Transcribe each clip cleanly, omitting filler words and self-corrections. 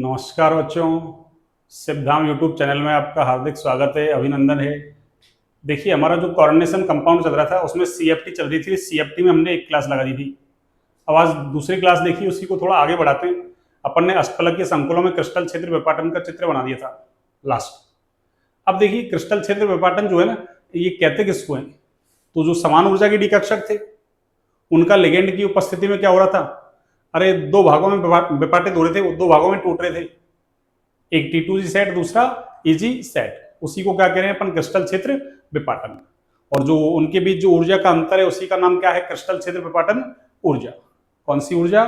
नमस्कार बच्चों। Siddham YouTube channel में आपका हार्दिक स्वागत है, अभिनंदन है। देखिए, हमारा जो कोऑर्डिनेशन कंपाउंड चल रहा था उसमें सीएफटी चल रही थी। सीएफटी में हमने एक क्लास लगा दी थी। अब आज दूसरी क्लास देखिए, उसी को थोड़ा आगे बढ़ाते हैं। अपन ने अष्टफलकीय संकुलों में क्रिस्टल क्षेत्र विपाटन का चित्र बना दिया था लास्ट। अब देखिए, क्रिस्टल क्षेत्र विपाटन जो है ना, ये कहते किसको है? तो जो समान ऊर्जा के डी कक्षक थे, उनका लिगेंड की उपस्थिति में क्या हो रहा था? अरे, दो भागों में विपाटित हो रहे थे, वो दो भागों में टूट रहे थे। एक T2G सेट, दूसरा EG सेट। उसी को क्या कह रहे हैं अपन? क्रिस्टल क्षेत्र विपाटन। और जो उनके बीच जो ऊर्जा का अंतर है, उसी का नाम क्या है? क्रिस्टल क्षेत्र विपाटन ऊर्जा। कौन सी ऊर्जा?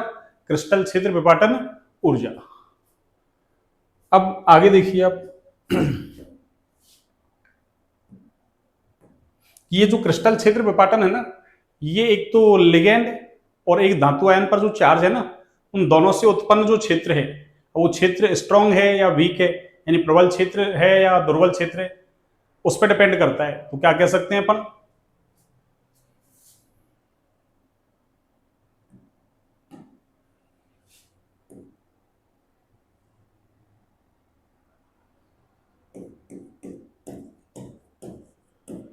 क्रिस्टल क्षेत्र विपाटन ऊर्जा। अब आगे देखिए आप। ये जो क्रिस्टल क्षेत्र विपाटन है ना, ये एक तो लिगेंड और एक धातु आयन पर जो चार्ज है ना, उन दोनों से उत्पन्न जो क्षेत्र है, वो क्षेत्र स्ट्रांग है या वीक है, यानी प्रबल क्षेत्र है या दुर्बल क्षेत्र है, उस पर डिपेंड करता है। तो क्या कह सकते हैं अपन?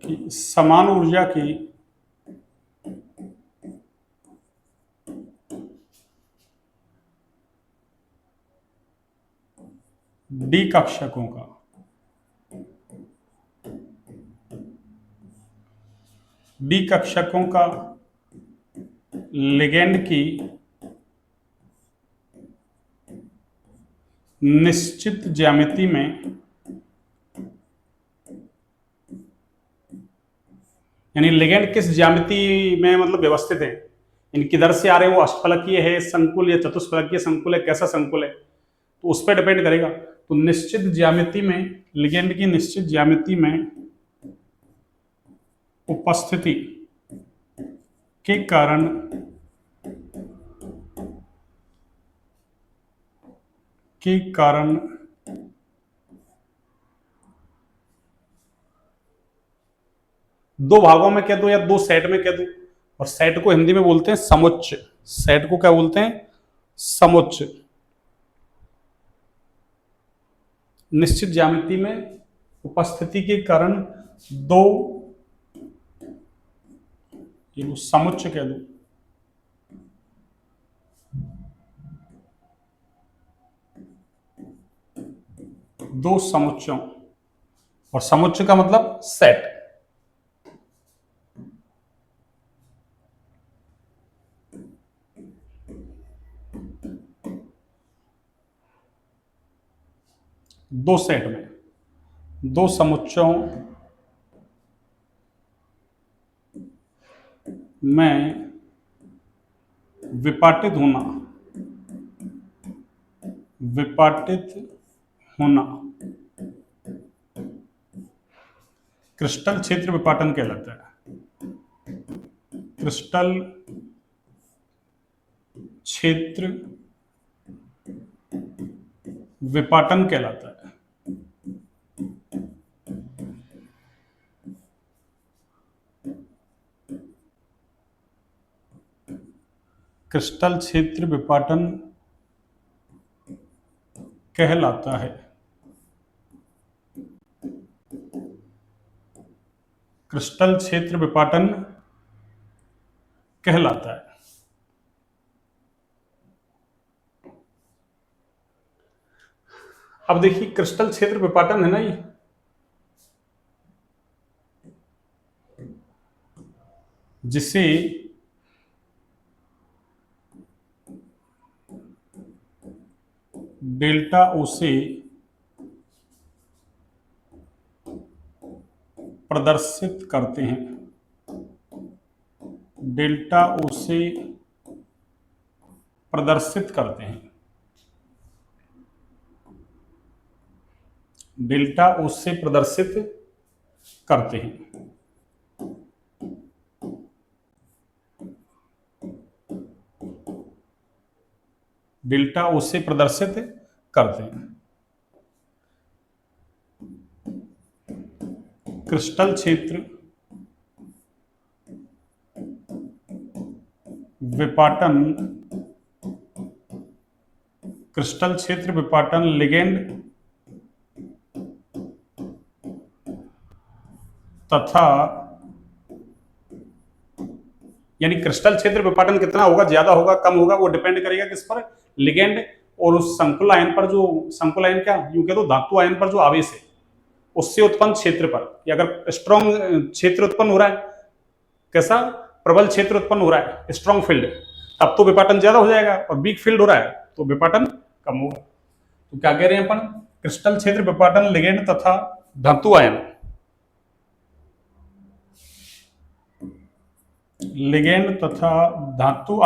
कि समान ऊर्जा की डी कक्षकों का लिगेंड की निश्चित ज्यामिति में, यानी लिगेंड किस ज्यामिति में मतलब व्यवस्थित है, इन किधर से आ रहे हैं, वो अष्टफलकीय है, संकुल या चतुष्फलकीय संकुल है, कैसा संकुल है, तो उस पर डिपेंड करेगा। तो निश्चित ज्यामिति में, लिगेंड की निश्चित ज्यामिति में उपस्थिति के कारण दो भागों में कह दो या दो सेट में कह दो, और सेट को हिंदी में बोलते हैं समुच्च। सेट को क्या बोलते हैं? समुच्च। निश्चित ज्यामिति में उपस्थिति के कारण दो, ये समुच्च कह दो, दो समुच्चों। और समुच्च का मतलब सेट। दो सेट में दो समुच्चों में विपाटित होना क्रिस्टल क्षेत्र विपाटन कहलाता है। क्रिस्टल क्षेत्र विपाटन कहलाता है। क्रिस्टल क्षेत्र विपाटन कहलाता है। क्रिस्टल क्षेत्र विपाटन कहलाता है। अब देखिए, क्रिस्टल क्षेत्र विपाटन है ना, ये जिसे डेल्टा ओ से प्रदर्शित करते हैं। डेल्टा ओ से प्रदर्शित करते हैं। डेल्टा ओ से प्रदर्शित करते हैं। डेल्टा ओ से प्रदर्शित करते हैं। क्रिस्टल क्षेत्र विपाटन क्रिस्टल क्षेत्र विपाटन लिगेंड तथा, यानी क्रिस्टल क्षेत्र विपाटन कितना होगा, ज्यादा होगा कम होगा, वो डिपेंड करेगा किस पर, लिगेंड और उस संकुल आयन पर, जो संकुल आयन क्या यूं कह दो धातु आयन पर जो आवेश है उससे उत्पन्न क्षेत्र पर, कि अगर स्ट्रॉन्ग क्षेत्र उत्पन्न हो रहा है, कैसा प्रबल क्षेत्र उत्पन्न हो रहा है, स्ट्रॉन्ग फील्ड, तब तो विपाटन ज्यादा हो जाएगा, और वीक फील्ड हो रहा है तो विपाटन कम होगा। तो क्या कह रहे हैं अपन, क्रिस्टल क्षेत्र विपाटन लिगेंड तथा धातु आयन, लिगेंड तथा धातु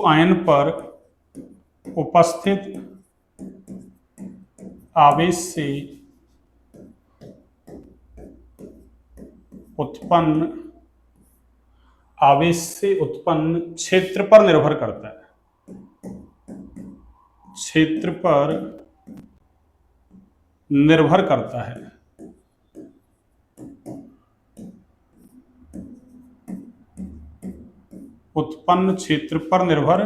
आयन पर उपस्थित आवेश से उत्पन्न क्षेत्र पर निर्भर करता है, क्षेत्र पर निर्भर करता है। उत्पन्न क्षेत्र पर निर्भर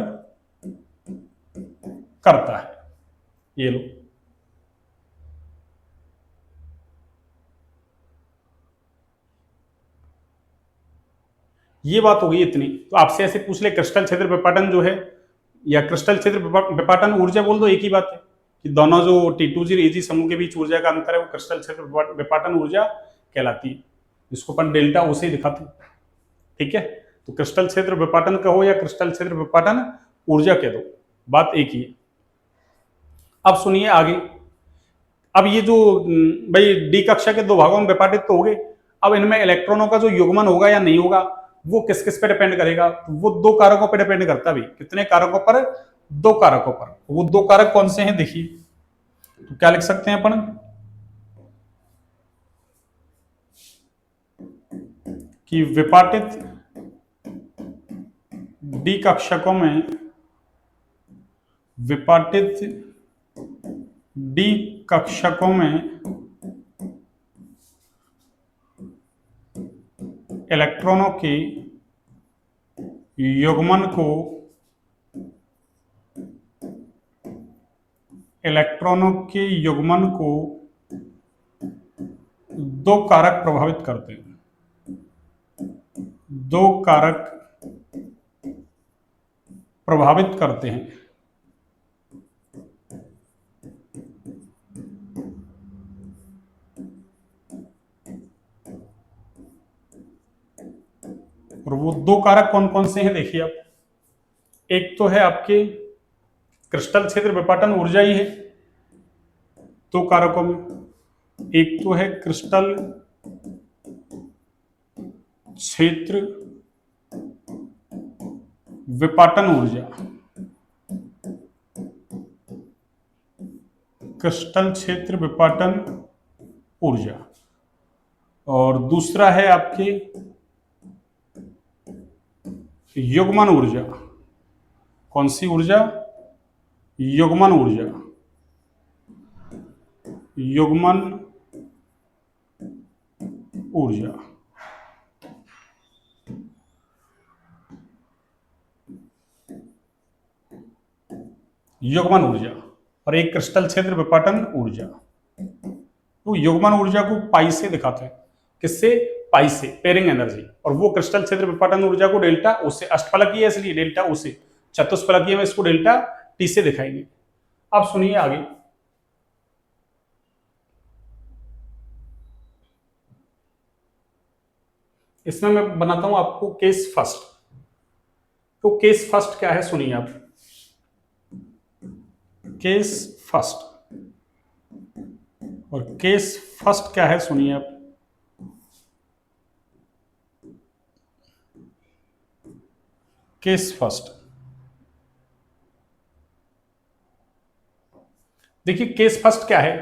करता है। ये लो, ये बात हो गई इतनी। तो आपसे ऐसे पूछ ले क्रिस्टल क्षेत्र विपाटन जो है, या क्रिस्टल क्षेत्र विपाटन ऊर्जा बोल दो, एक ही बात है कि दोनों जो T2G और AG समूह के बीच ऊर्जा का अंतर है वो क्रिस्टल क्षेत्र विपाटन ऊर्जा कहलाती है, जिसको अपन डेल्टा उसे ही दिखाते हैं। ठीक है, तो क्रिस्टल क्षेत्र विपाटन कहो या क्रिस्टल क्षेत्र विपाटन ऊर्जा कह दो, बात एक ही है। अब सुनिए आगे। अब ये जो भाई डी कक्षा के दो भागों में विपाटित तो हो गए, अब इनमें इलेक्ट्रॉनों का जो युग्मन होगा या नहीं होगा वो किस किस पे डिपेंड करेगा, वो दो कारकों पे डिपेंड करता है। भाई कितने कारकों पर, दो कारकों पर। वो दो कारक कौन से हैं देखिए, तो क्या लिख सकते हैं अपन कि विपाटित डी कक्षकों में, विपाटित डी कक्षकों में इलेक्ट्रॉनों के युग्मन को, दो कारक प्रभावित करते हैं, दो कारक प्रभावित करते हैं। और वो दो कारक कौन कौन से हैं देखिए आप, एक तो है आपके क्रिस्टल क्षेत्र विपाटन ऊर्जा ही है दो कारकों में, एक तो है क्रिस्टल क्षेत्र विपाटन ऊर्जा, क्रिस्टल क्षेत्र विपाटन ऊर्जा, और दूसरा है आपके युग्मन ऊर्जा। कौन सी ऊर्जा, युग्मन ऊर्जा, युग्मन ऊर्जा। युग्मन ऊर्जा और एक क्रिस्टल क्षेत्र विपाटन ऊर्जा। तो युग्मन ऊर्जा को पाई से दिखाते हैं, किससे, पाई से, पेयरिंग एनर्जी, और वो क्रिस्टल क्षेत्र विपाटन ऊर्जा को डेल्टा ओ से, अष्टफलकीय है इसलिए डेल्टा ओ से, चतुष्फलकीय में इसको डेल्टा टी से दिखाएंगे। अब सुनिए आगे। इसमें मैं बनाता हूं आपको केस फर्स्ट। तो केस फर्स्ट क्या है सुनिए आप, केस फर्स्ट, और केस फर्स्ट क्या है सुनिए आप। केस फर्स्ट देखिए, केस फर्स्ट क्या है।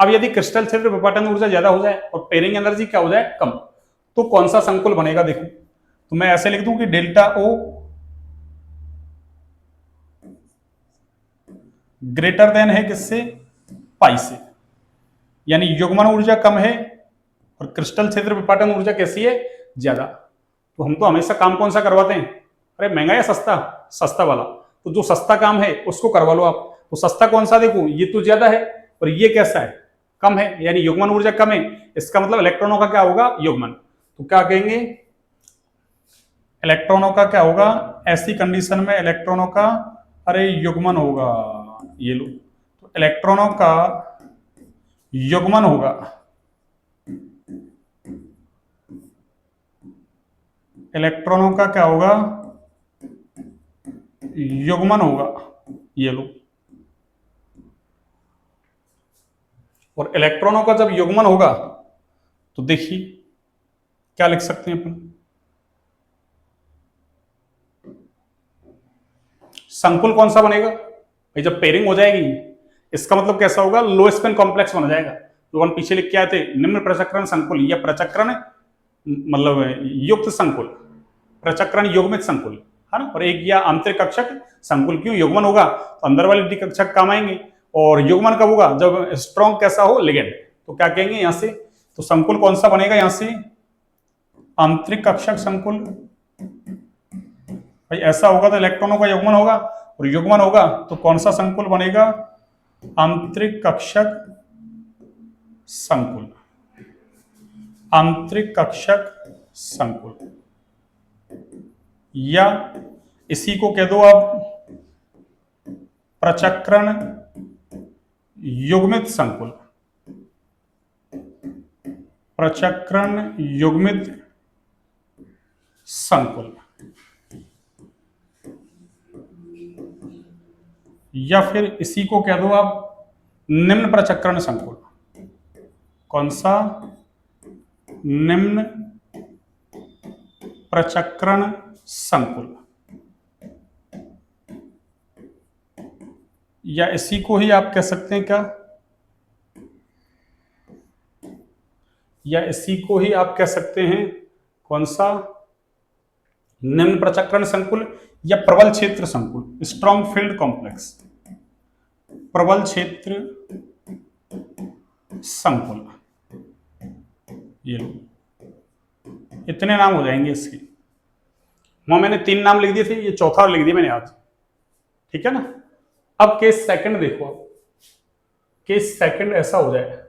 अब यदि क्रिस्टल क्षेत्र विपाटन ऊर्जा ज्यादा हो जाए और पेयरिंग एनर्जी क्या हो जाए, कम, तो कौन सा संकुल बनेगा देखो। तो मैं ऐसे लिख दूं कि डेल्टा ओ ग्रेटर देन है किससे, पाई से, यानी युग्मन ऊर्जा कम है और क्रिस्टल क्षेत्र विपाटन ऊर्जा कैसी है, ज्यादा। तो हम तो हमेशा काम कौन सा करवाते हैं, अरे महंगा या सस्ता, सस्ता वाला। तो जो सस्ता काम है उसको करवा लो आप। तो सस्ता कौन सा, देखो ये तो ज्यादा है और ये कैसा है, कम है, यानी युग्मन ऊर्जा कम है। इसका मतलब इलेक्ट्रॉनों का क्या होगा, युग्मन। तो क्या कहेंगे, इलेक्ट्रॉनों का क्या होगा, ऐसी कंडीशन में इलेक्ट्रॉनों का अरे युग्मन होगा। ये लो, तो इलेक्ट्रॉनों का युग्मन होगा, इलेक्ट्रॉनों का क्या होगा, युग्मन होगा। ये लो, और इलेक्ट्रॉनों का जब युग्मन होगा तो देखिए क्या लिख सकते हैं अपन, संकुल कौन सा बनेगा भाई, जब पेयरिंग हो जाएगी इसका मतलब कैसा होगा, लो स्पिन कॉम्प्लेक्स बन जाएगा। तो हम पीछे लिख के आए थे, निम्न प्रचक्रण संकुल या प्रचक्रण मतलब युक्त संकुल, प्रचक्रण युग्मित संकुल, है ना। और एक या आंतरिक कक्षक संकुल, क्यों युग्मन होगा तो अंदर वाले कक्षक काम आएंगे, और युग्मन कब होगा, जब स्ट्रॉन्ग कैसा हो, लिगेंड। तो क्या कहेंगे यहां से, तो संकुल कौन सा बनेगा यहां से, आंतरिक कक्षक संकुल। भाई ऐसा होगा तो इलेक्ट्रॉनों का युग्मन होगा, और युग्मन होगा तो कौन सा संकुल बनेगा, आंतरिक कक्षक संकुल, आंतरिक कक्षक संकुल, या इसी को कह दो आप प्रचक्रण युग्मित संकुल, प्रचक्रण युग्मित संकुल, या फिर इसी को कह दो आप निम्न प्रचक्रण संकुल। कौन सा, निम्न प्रचक्रण संकुल, या इसी को ही आप कह सकते हैं क्या, या इसी को ही आप कह सकते हैं कौन सा, निम्न प्रचक्रण संकुल या प्रबल क्षेत्र संकुल, स्ट्रॉन्ग फील्ड कॉम्प्लेक्स, प्रबल क्षेत्र संकुल। ये लो, इतने नाम हो जाएंगे इसके। वहां मैंने 3 नाम लिख दिए थे, ये चौथा लिख दिया मैंने आज, ठीक है ना। अब केस सेकंड देखो, अब केस सेकंड ऐसा हो जाए,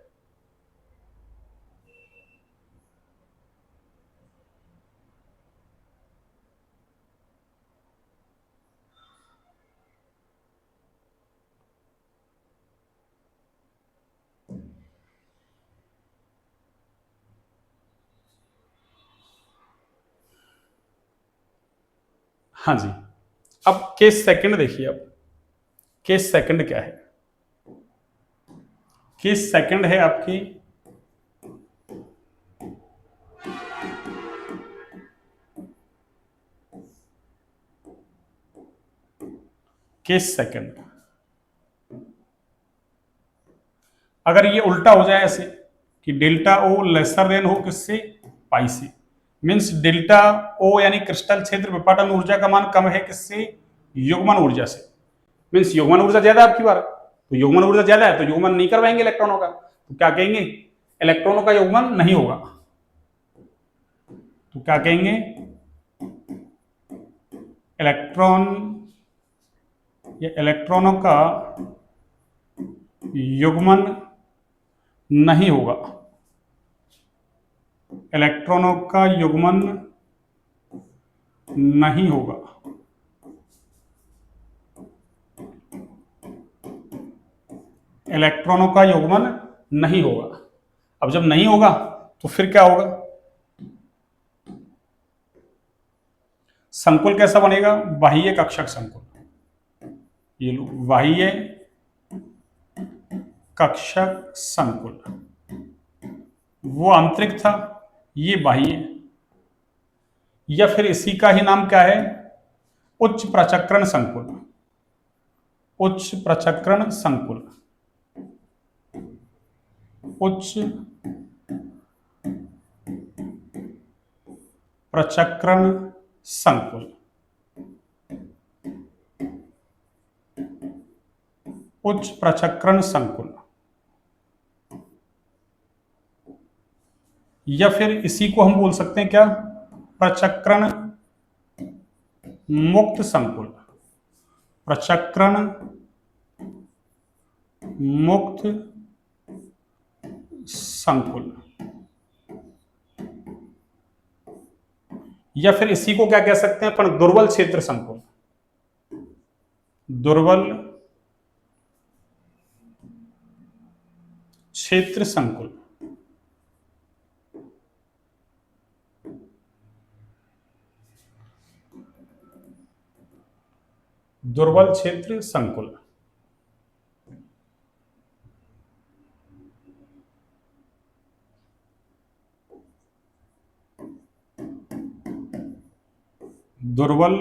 हाँ जी। अब केस सेकंड देखिए, अब केस सेकंड क्या है, केस सेकंड है आपकी केस सेकंड, अगर ये उल्टा हो जाए ऐसे कि डेल्टा ओ लेसर देन हो किससे, पाई से, मीन्स डेल्टा ओ यानी क्रिस्टल क्षेत्र विपाटन ऊर्जा का मान कम है किससे, युग्मन ऊर्जा से। मीन्स युग्मन ऊर्जा ज्यादा है आपकी बार, तो युग्मन ऊर्जा ज्यादा है तो युग्मन नहीं करवाएंगे इलेक्ट्रॉनों का, तो क्या कहेंगे, इलेक्ट्रॉनों का युग्मन नहीं होगा। तो क्या कहेंगे, इलेक्ट्रॉन या इलेक्ट्रॉनों का युग्मन नहीं होगा, इलेक्ट्रॉनों का युग्मन नहीं होगा। इलेक्ट्रॉनों का युग्मन नहीं होगा। अब जब नहीं होगा तो फिर क्या होगा, संकुल कैसा बनेगा, बाह्य कक्षक संकुल। ये लो, बाह्य कक्षक संकुल, वो आंतरिक था, ये बाह्य, या फिर इसी का ही नाम क्या है, उच्च प्रचक्रण संकुल, उच्च प्रचक्रण संकुल, उच्च प्रचक्रण संकुल, उच्च प्रचक्रण संकुल, या फिर इसी को हम बोल सकते हैं क्या, प्रचक्रण मुक्त संकुल, प्रचक्रण मुक्त संकुल, या फिर इसी को क्या कह सकते हैं अपन, दुर्बल क्षेत्र संकुल, दुर्बल क्षेत्र संकुल। दुर्बल क्षेत्र संकुल। दुर्बल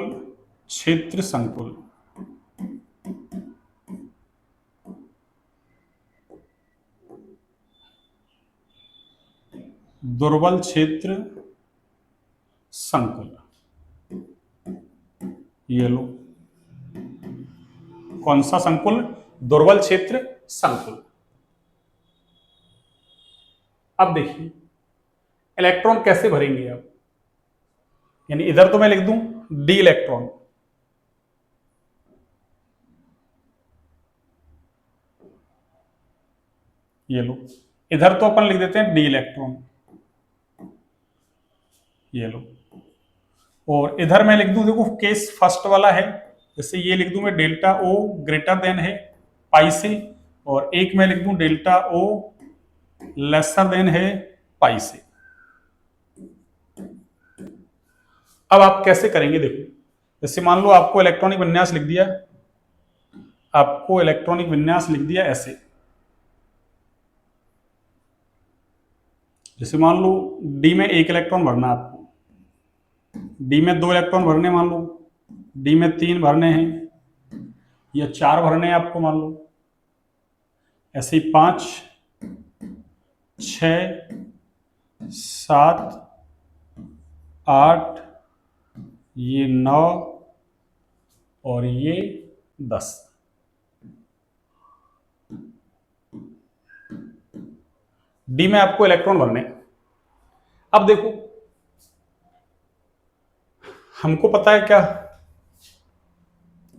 क्षेत्र संकुल। दुर्बल क्षेत्र संकुल, ये लो। कौन सा संकुल? दुर्बल क्षेत्र संकुल। अब देखिए इलेक्ट्रॉन कैसे भरेंगे आप, यानी इधर तो मैं लिख दूं डी इलेक्ट्रॉन, ये लो। इधर तो अपन लिख देते हैं डी इलेक्ट्रॉन, ये लो। और इधर मैं लिख दूं, देखो केस फर्स्ट वाला है, जैसे ये लिख दूं मैं डेल्टा ओ ग्रेटर देन है पाई से, और एक मैं लिख दूं डेल्टा ओ लेसर देन है पाई से। अब आप कैसे करेंगे, देखो जैसे मान लो आपको इलेक्ट्रॉनिक विन्यास लिख दिया, आपको इलेक्ट्रॉनिक विन्यास लिख दिया ऐसे, जैसे मान लो डी में एक इलेक्ट्रॉन भरना है आपको, डी में 2 इलेक्ट्रॉन भरने, मान लो डी में 3 भरने हैं या 4 भरने हैं आपको, मान लो ऐसे ही 5, 6, 7, 8, ये 9 और ये 10। डी में आपको इलेक्ट्रॉन भरने। अब देखो हमको पता है क्या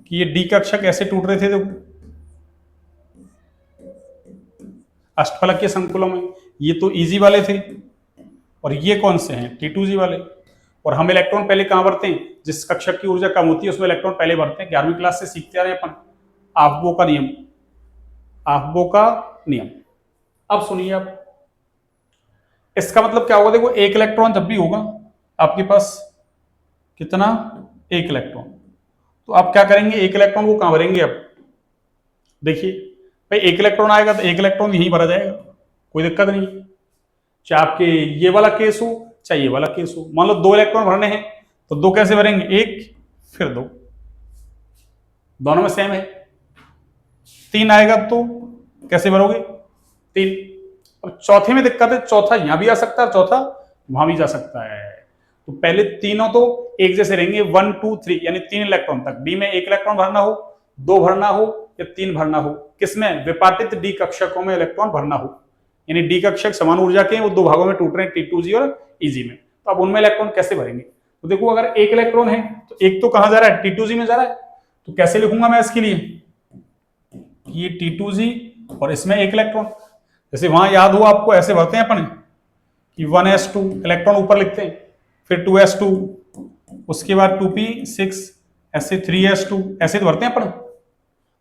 कि ये डी कक्षक ऐसे टूट रहे थे, देखो अष्टफलकीय संकुलों में, ये तो इजी वाले थे और ये कौन से हैं, T2G वाले। और हम इलेक्ट्रॉन पहले कहां भरते हैं, जिस कक्षक की ऊर्जा कम होती है उसमें इलेक्ट्रॉन पहले भरते हैं। 11वीं क्लास से सीखते आ रहे हैं अपन, आफ्बो का नियम, आफ्बो का नियम। अब सुनिए आप, इसका मतलब क्या होगा, देखो एक इलेक्ट्रॉन जब भी होगा आपके पास, कितना, एक इलेक्ट्रॉन, तो आप क्या करेंगे, एक इलेक्ट्रॉन को कहां भरेंगे आप, देखिए भाई एक इलेक्ट्रॉन आएगा तो एक इलेक्ट्रॉन यहीं भरा जाएगा, कोई दिक्कत नहीं, चाहे आपके ये वाला केस हो चाहे ये वाला केस हो। मान लो 2 इलेक्ट्रॉन भरने हैं तो 2 कैसे भरेंगे, 1 फिर 2, दोनों में सेम है। 3 आएगा तो कैसे भरोगे, 3। अब चौथे में दिक्कत है, चौथा यहां भी आ सकता है, चौथा वहां भी जा सकता है। तो पहले तीनों तो एक जैसे रहेंगे, 1 2 3, यानी 3 इलेक्ट्रॉन तक। डी में 1 इलेक्ट्रॉन भरना हो, 2 भरना हो या 3 भरना हो, किसमें, विपाटित डी कक्षकों में इलेक्ट्रॉन भरना हो, यानी डी कक्षक समान ऊर्जा के, वो 2 भागों में टूट रहे हैं, T2G और EG में, तो अब उनमें इलेक्ट्रॉन कैसे भरेंगे। तो देखो अगर 1 इलेक्ट्रॉन है तो एक तो कहां जा रहा है, T2G में जा रहा है, तो कैसे लिखूंगा मैं इसके लिए, ये T2G और इसमें 1 इलेक्ट्रॉन, जैसे वहां याद हो आपको ऐसे भरते हैं अपन कि 1s2 इलेक्ट्रॉन ऊपर लिखते हैं, फिर 2s2, उसके बाद 2p6, ऐसे 3s2, ऐसे तो भरते हैं अपन।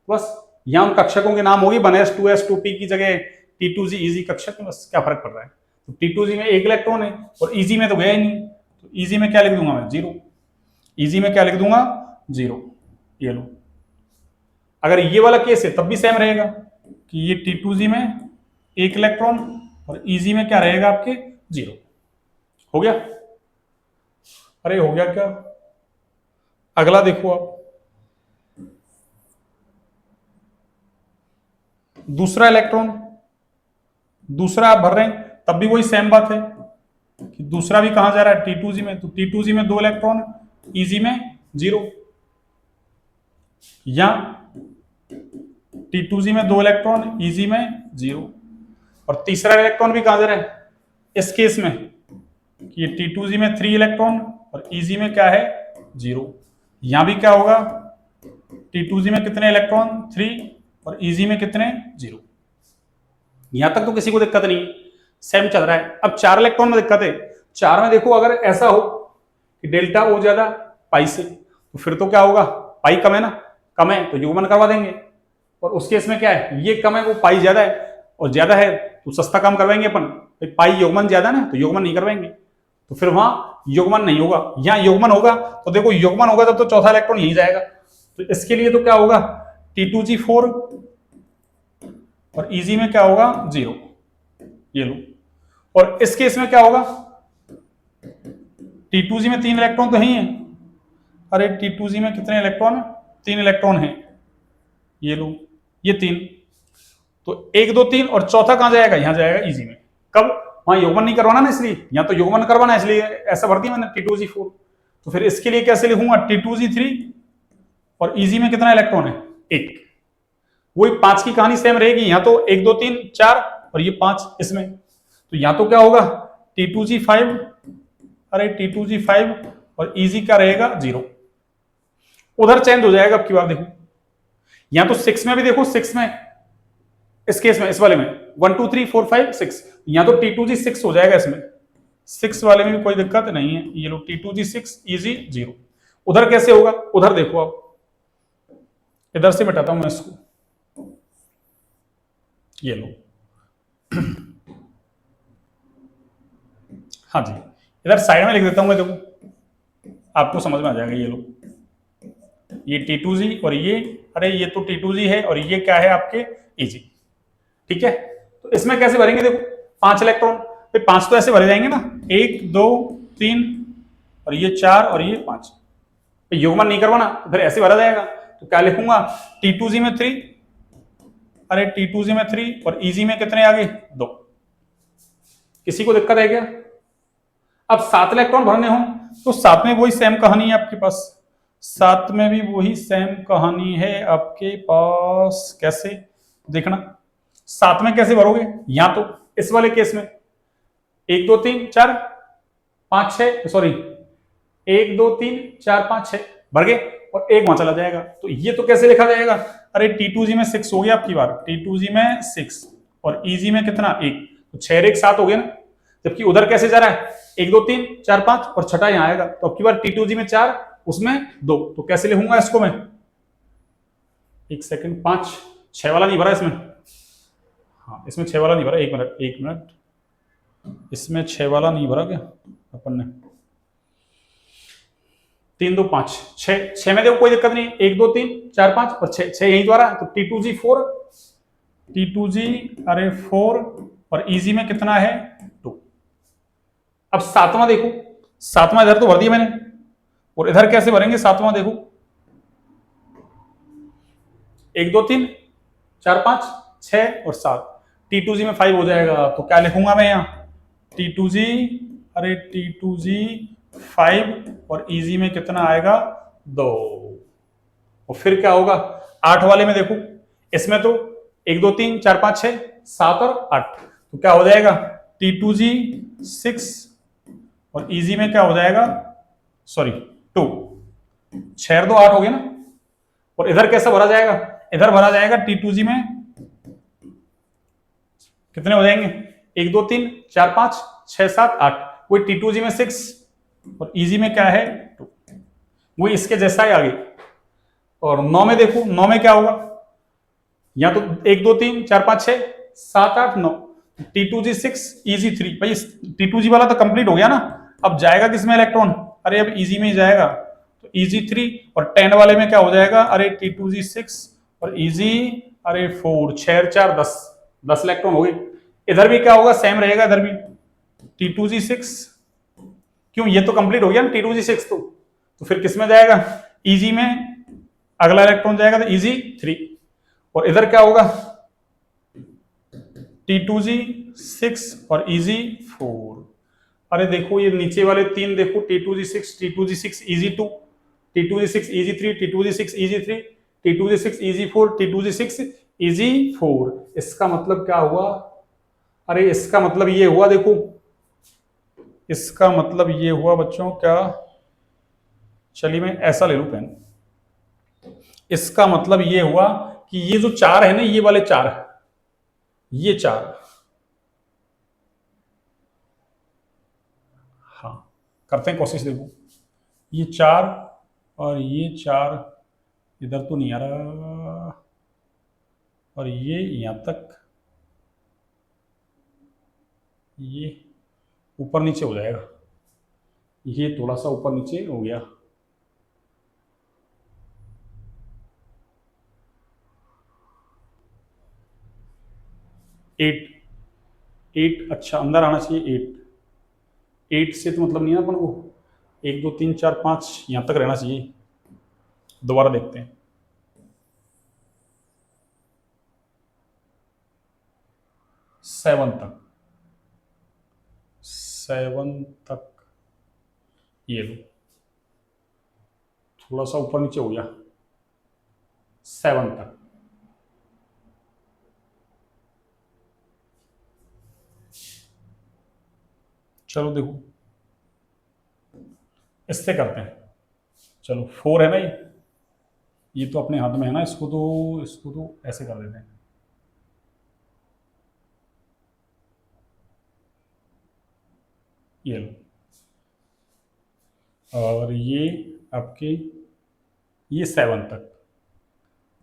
बस यहां उन कक्षकों के नाम होगी 1s 2s 2p की जगह T2G EG कक्षक, बस क्या फर्क पड़ रहा है। तो T2G में 1 इलेक्ट्रॉन है और EG में तो गया ही नहीं, तो EG में क्या लिख दूंगा मैं, 0। EG में क्या लिख दूंगा, 0, ये लो। अगर ये वाला केस है तब भी सेम रहेगा कि ये T2G में 1 इलेक्ट्रॉन और EG में क्या रहेगा आपके, 0। हो गया, अरे हो गया क्या। अगला देखो आप, दूसरा इलेक्ट्रॉन, दूसरा आप भर रहे हैं तब भी वही सेम बात है कि दूसरा भी कहां जा रहा है, T2G में, तो T2G में 2 इलेक्ट्रॉन, EG में 0, या T2G में 2 इलेक्ट्रॉन, EG में 0, और तीसरा इलेक्ट्रॉन भी कहां जा रहा है इस केस में, कि T2G में 3 इलेक्ट्रॉन और Eg में क्या है 0। यहां भी क्या होगा, T2G में कितने इलेक्ट्रॉन 3 और Eg में कितने 0। यहां तक तो किसी को दिक्कत नहीं, सेम चल रहा है। अब 4 इलेक्ट्रॉन में दिक्कत है। 4 में देखो अगर ऐसा हो कि डेल्टा O ज्यादा पाई से, तो फिर तो क्या होगा, पाई कम है ना, कम है तो युग्मन करवा देंगे। और उस केस में क्या है, ये कम है वो पाई ज्यादा है, और ज्यादा है तो सस्ता काम करवाएंगे अपन। पाई युग्मन ज्यादा ना तो युग्मन नहीं करवाएंगे, तो फिर वहां युग्मन नहीं होगा। यहां युग्मन होगा तो देखो युग्मन होगा तो चौथा इलेक्ट्रॉन यहीं जाएगा। तो इसके लिए तो क्या होगा, T2G4 और Eg में क्या होगा 0, ये लो। और इस केस में क्या होगा, T2G में 3 इलेक्ट्रॉन तो ही है, अरे T2G में कितने इलेक्ट्रॉन, 3 इलेक्ट्रॉन है, ये लो, ये 3, तो 1 2 3 और चौथा कहां जाएगा, यहां जाएगा Eg में। कब, वहां योगमन नहीं करवाना ना, इसलिए यहां तो योगमन करवाना है, इसलिए ऐसा भर दिया मैंने T2G4। तो फिर इसके लिए कैसे लिखूंगा, T2G3 और Eg में कितना इलेक्ट्रॉन है 1। वही 5 की कहानी सेम रहेगी, यहां तो 1 2 3 4 और ये 5 इसमें, तो यहां तो क्या होगा T2G5, अरे T2G5 और Eg का रहेगा 0। उधर चेंज हो जाएगा अब की बार, देखो यहां तो 6 में भी देखो, 6 में इस केस में, इस वाले में 1 2 3 4 5 6, यहां तो T2G6 हो जाएगा इसमें, 6 वाले में भी कोई दिक्कत नहीं है, ये लो T2G6 Eg 0। उधर कैसे होगा, उधर देखो आप, इधर से मिटाता हूं मैं इसको, ये लो हाँ जी, इधर साइड में लिख देता हूं मैं, देखो आपको समझ में आ जाएगा। ये लो, ये T2G और ये, अरे ये तो T2G है और ये क्या है आपके Eg, ठीक है। तो इसमें कैसे भरेंगे, देखो 5 इलेक्ट्रॉन, फिर 5 तो ऐसे भरे जाएंगे ना, 1 2 3 और ये 4 और ये 5, युग्मन नहीं करवाना तो फिर ऐसे भरा जाएगा। तो क्या लिखूंगा, T2G में 3, अरे T2G में 3 और Eg में कितने आ गए 2। किसी को दिक्कत है क्या। अब 7 इलेक्ट्रॉन भरने हो तो 7 में वही सेम कहानी है आपके पास, 7 में भी वही सेम कहानी है आपके पास। कैसे देखना, 7 में कैसे भरोगे, यहां तो इस वाले केस में 1 2 3 4 5 6, सॉरी 1 2 3 4 5 6 भर गए और एक वहां चला जाएगा। तो ये तो कैसे लिखा जाएगा, अरे T2G में 6 हो गया आपकी बार, T2G में 6 और Eg में कितना 1, तो 6 1 7 हो गया ना। जबकि उधर कैसे जा रहा है, 1 2 3 4 5 और छठा यहां आएगा, तो आपकी बार T2G में 4 उसमें 2, तो कैसे लिखूंगा इसको मैं, एक सेकंड, 5 6 वाला नहीं भरा इसमें, हाँ इसमें 6 वाला नहीं भरा, एक मिनट, इसमें 6 वाला नहीं भरा क्या अपन ने, 3 2 5 6 में देखो कोई दिक्कत नहीं, 1 2 3 4 5 और 6 यही तो आ रहा है। तो T2G4, T2G अरे 4 और Eg में कितना है 2। अब 7वां देखो, 7वां इधर तो भर दिया मैंने, और इधर कैसे भरेंगे 7वां, देखो 1 2 3 4 5 6 और 7, T2G में 5 हो जाएगा। तो क्या लिखूंगा मैं यहाँ, T2G, अरे T2G5 और Eg में कितना आएगा 2। और फिर क्या होगा 8 वाले में देखो, इसमें तो 1 2 3 4 5 6 7 और 8, तो क्या हो जाएगा T2G6 और Eg में क्या हो जाएगा, सॉरी 2, 6 2 8 हो गया ना। और इधर कैसा भरा जाएगा, इधर भरा जाएगा T2G में कितने हो जाएंगे, 1 2 3 4 5 6 7 8, वही T2G में 6 और Eg में क्या है 2, वही इसके जैसा ही आगे। और 9 में देखो, 9 में क्या होगा, या तो 1 2 3 4 5 6 7 8 9, T2G6 Eg3, भाई T2G वाला तो कंप्लीट हो गया ना। अब जाएगा किसमें इलेक्ट्रॉन, अरे अब Eg में ही जाएगा, तो Eg3 और 10 वाले में क्या हो जाएगा, अरे T2G6 और Eg अरे 4 6 4 10 इलेक्ट्रॉन हो गए। इधर भी क्या होगा, सेम रहेगा, इधर भी T2G6, क्यों ये तो कंप्लीट हो गया ना T2G6, तो फिर किस में जाएगा, Eg में अगला इलेक्ट्रॉन जाएगा तो Eg3। और इधर क्या होगा T2G6 और Eg4, अरे देखो ये नीचे वाले 3 देखो, T2G6 Eg2, T2G6 Eg3, T2G6 Eg3, T2G6 Eg4, T2G6 Eg4। इसका मतलब क्या हुआ, अरे इसका मतलब ये हुआ, देखो इसका मतलब ये हुआ बच्चों क्या, चलिए मैं ऐसा ले लूं पेन। इसका मतलब ये हुआ कि ये जो चार है ना, ये वाले चार, ये चार, हाँ करते हैं कोशिश, देखो ये चार और ये चार इधर तो नहीं आ रहा, और ये यहां तक, ये ऊपर नीचे हो जाएगा, ये थोड़ा सा ऊपर नीचे हो गया। 8, 8 अच्छा अंदर आना चाहिए। 8 से तो मतलब नहीं है अपन को, 1 2 3 4 5 यहां तक रहना चाहिए। दोबारा देखते हैं। 7 तक, 7 तक, ये लो थोड़ा सा ऊपर नीचे हो गया, 7 तक। चलो देखो इससे करते हैं। चलो 4 है ना, ये तो अपने हाथ में है ना, इसको तो ऐसे कर देते हैं। ये लो, और ये आपके, ये 7 तक,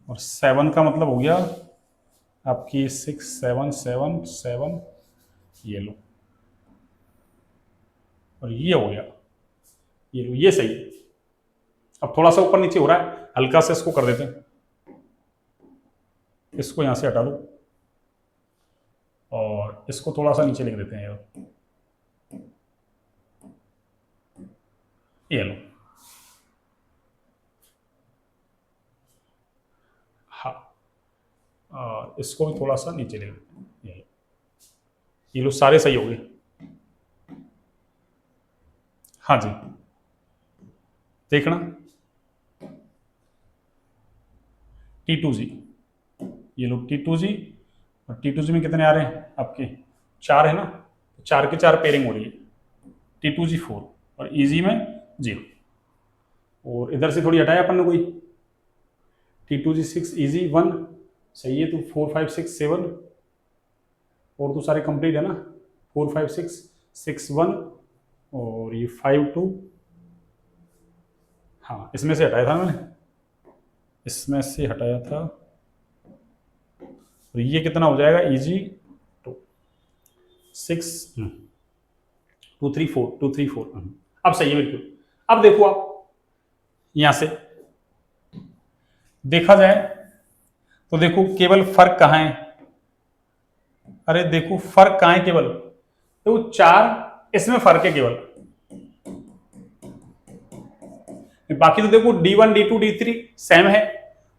और 7 का मतलब हो गया आपकी 6 7 7 7, ये लो, और ये हो गया, ये लो, ये सही है। अब थोड़ा सा ऊपर नीचे हो रहा है, हल्का से इसको कर देते हैं, इसको यहां से हटा दो और इसको थोड़ा सा नीचे लिख देते हैं यार, ये लो, हाँ, और इसको भी थोड़ा सा नीचे लिख देते हैं, ये लो सारे सही हो गए। हाँ जी, देखना T2G, ये लो T2G, और T2G में कितने आ रहे हैं आपके, 4 है ना, तो 4 के 4 पेयरिंग हो रही है, T2G 4, और EG में 0, और इधर से थोड़ी हटाया अपन ने कोई, T2G 6 EG 1, सही है, तो 4 5 6 7, और तो सारे कंप्लीट है ना, 4 5 6 6 1, और ये 5 2, हाँ इसमें से हटाया था मैंने, इसमें से हटाया था, और ये कितना हो जाएगा EG 2 6 2 3 4 2 3 4, अब सही है बिल्कुल। अब देखो आप यहां से देखा जाए तो देखो केवल फर्क कहां है, अरे देखो फर्क कहां है केवल, तो 4 इसमें फर्क है केवल, बाकी तो देखो D1 D2 D3 सेम है,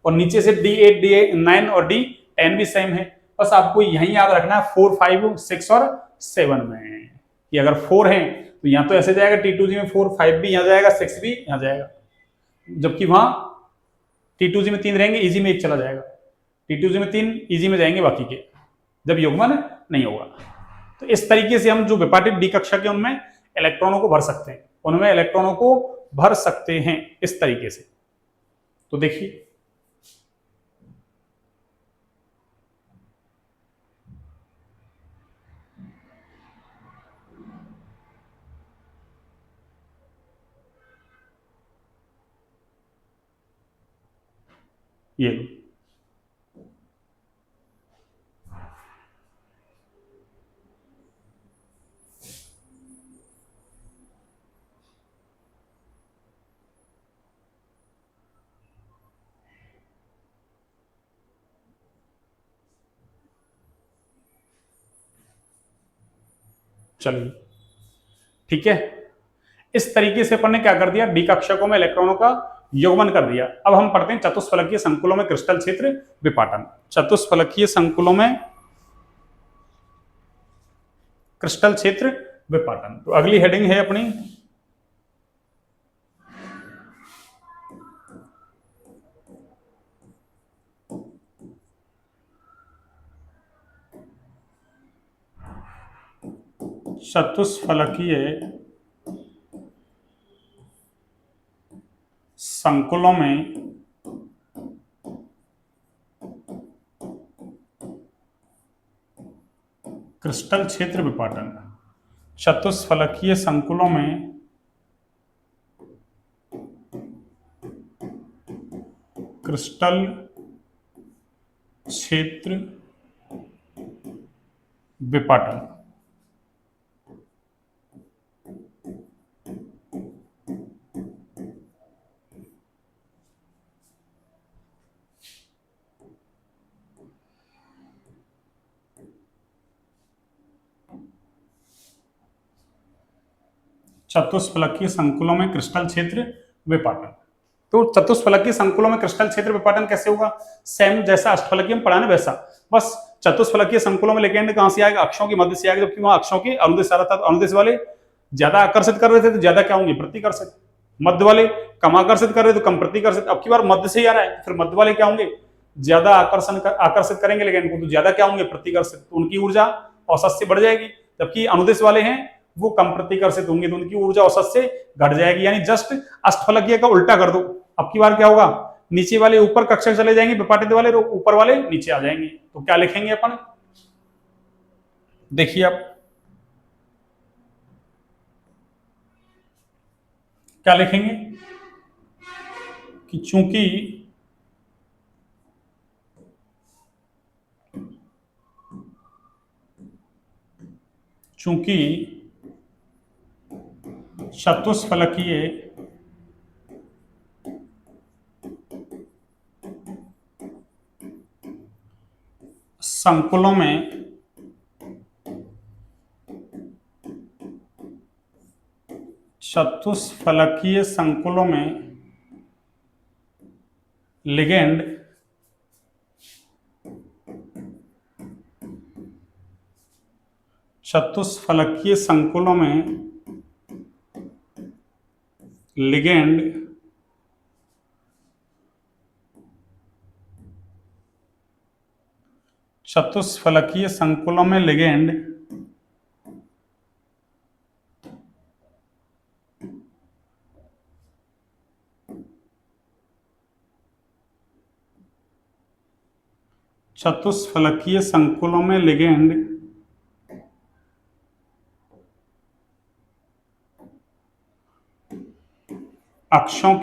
और नीचे से D8 D9 और D10 भी सेम है। बस आपको यही याद रखना है 4 5 6 और 7 में, कि अगर 4 है तो यहां तो ऐसे जाएगा T2G में 4, 5 भी यहां जाएगा, 6 भी यहां जाएगा, जबकि वहां T2G में 3 रहेंगे, इजी में 1 चला जाएगा, T2G में 3 इजी में जाएंगे बाकी के, जब युग्मन नहीं होगा। तो इस तरीके से हम जो विपाटित डी कक्षा के उनमें इलेक्ट्रॉनों को भर सकते हैं, उनमें इलेक्ट्रॉनों को भर सकते हैं इस तरीके से। तो देखिए ये लो, चलिए ठीक है। इस तरीके से अपन ने क्या कर दिया, डी कक्षकों में इलेक्ट्रॉनों का योगमन कर दिया। अब हम पढ़ते हैं चतुष्फलकीय संकुलों में क्रिस्टल क्षेत्र विपाटन। चतुष्फलकीय संकुलों में क्रिस्टल क्षेत्र विपाटन, तो अगली हेडिंग है अपनी चतुष्फलकीय संकुलों में क्रिस्टल क्षेत्र विपाटन। चतुष्फलकीय संकुलों में क्रिस्टल क्षेत्र विपाटन। चतुष्फलकीय संकुलों में क्रिस्टल क्षेत्र विपाटन। तो चतुष्फलकीय संकुलों में क्रिस्टल क्षेत्र विपाटन कैसे होगा? सेम जैसा अष्टफलकीय में पढ़ा ना वैसा, बस चतुष्फलकीय संकुलों में लेकेंड कहां से आएगा? अक्षों की मध्य से आएगा, जबकि वहां अक्षों की अनुदेश आ रहा था, तो अनुदेश वाले ज्यादा आकर्षित कर रहे थे तो ज्यादा क्या होंगे? प्रतिकर्षित। मध्य वाले कम आकर्षित कर रहे थे तो कम प्रतिकर्षित। अब की बार मध्य से ही आ रहा है, फिर मध्य वाले क्या होंगे? ज्यादा आकर्षित करेंगे लेकिन को, तो ज्यादा क्या होंगे? प्रतिकर्षित। तो उनकी ऊर्जा औसत से बढ़ जाएगी, जबकि अनुदेश वाले हैं वो कम प्रतिकर्षित होंगे तो उनकी ऊर्जा औसत से घट जाएगी। यानी जस्ट अष्टफलकीय का उल्टा कर दो। अब की बार क्या होगा? नीचे वाले ऊपर कक्षक चले जाएंगे, विपाटित वाले ऊपर वाले नीचे आ जाएंगे। तो क्या लिखेंगे अपन? देखिए आप क्या लिखेंगे कि चूंकि चूंकि चतुष्फलकीय संकुलों में चतुष्फलकीय संकुलों में लिगेंड चतुष्फलकीय संकुलों में लिगेंड चतुष्फलकीय संकुलों में लिगेंड चतुष्फलकीय संकुलों में लिगेंड अक्षों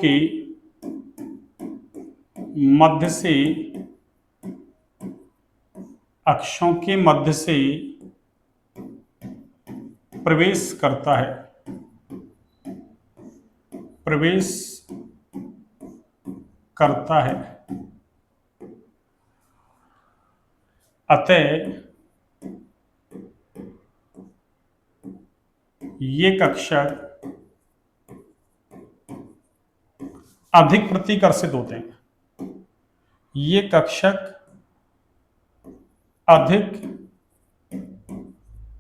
की मध्य से प्रवेश करता है, प्रवेश करता है। अतः ये कक्षक अधिक प्रतिकर्षित होते हैं। ये कक्षक अधिक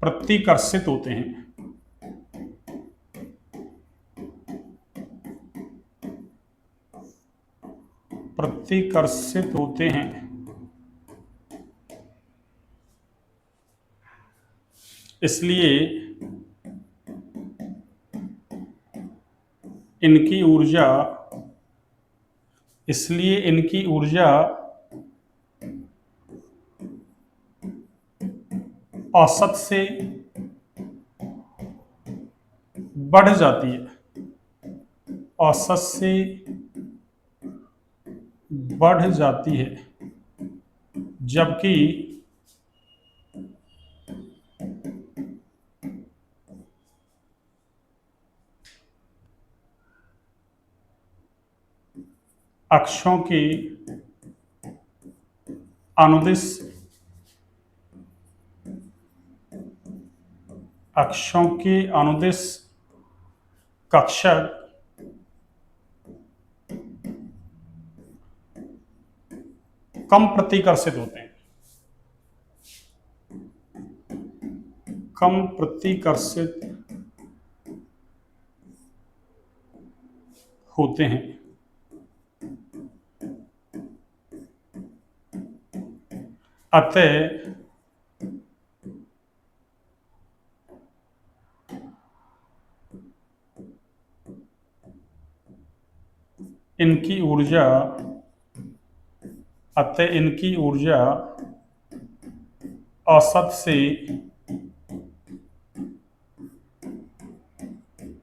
प्रतिकर्षित होते हैं। प्रतिकर्षित होते हैं। इसलिए इनकी ऊर्जा औसत से बढ़ जाती है, औसत से बढ़ जाती है, जबकि अक्षों की अनुदिश कक्षक कम प्रतिकर्षित होते हैं, कम प्रतिकर्षित होते हैं। अतः इनकी ऊर्जा, अतः इनकी ऊर्जा औसत से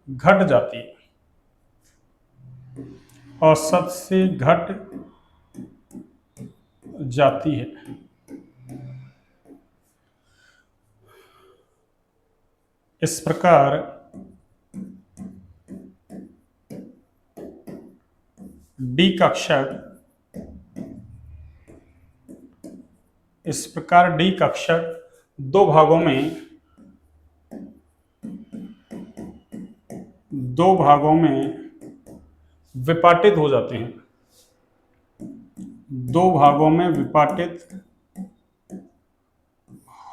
घट जाती है, औसत से घट जाती है। इस प्रकार डी कक्षक, इस प्रकार डी कक्षक दो भागों में, दो भागों में विपाटित हो जाते हैं, दो भागों में विपाटित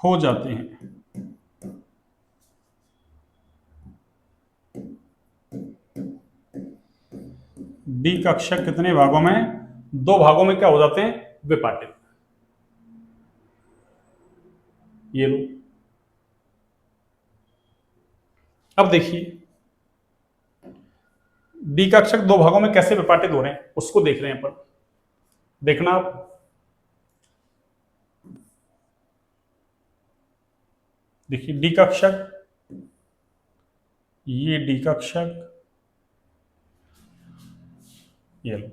हो जाते हैं। डी कक्षक कितने भागों में, दो भागों में क्या हो जाते हैं, विपाटित। ये लो, अब देखिए डी कक्षक दो भागों में कैसे विपाटित हो रहे हैं उसको देख रहे हैं अपन। देखना आप, देखिए डी कक्षक, ये डी कक्षक, ये लो,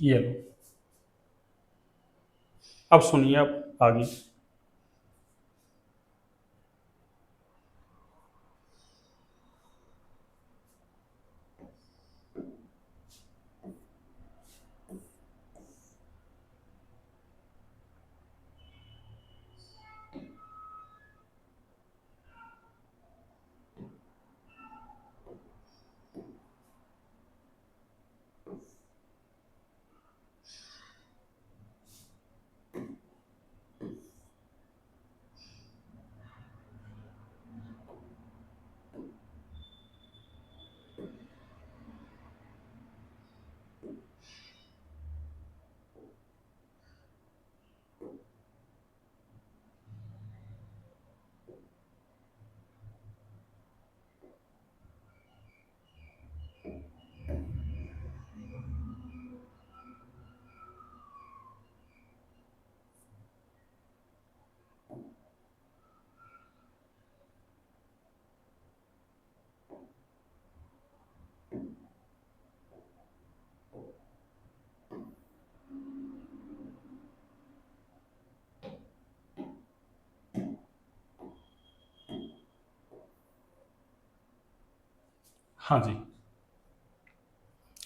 ये लो। अब सुनिए आप आगे। हाँ जी,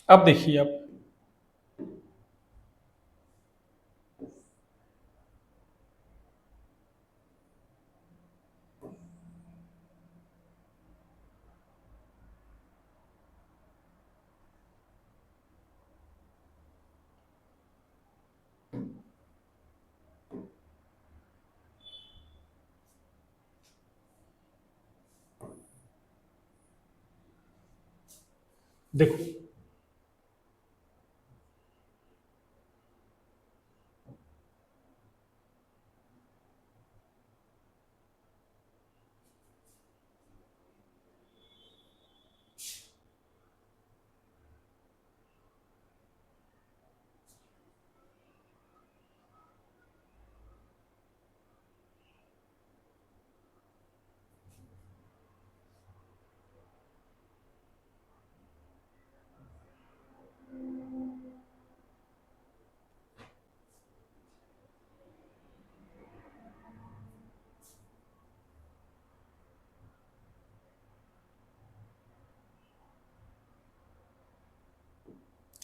अब देखिए आप, देखो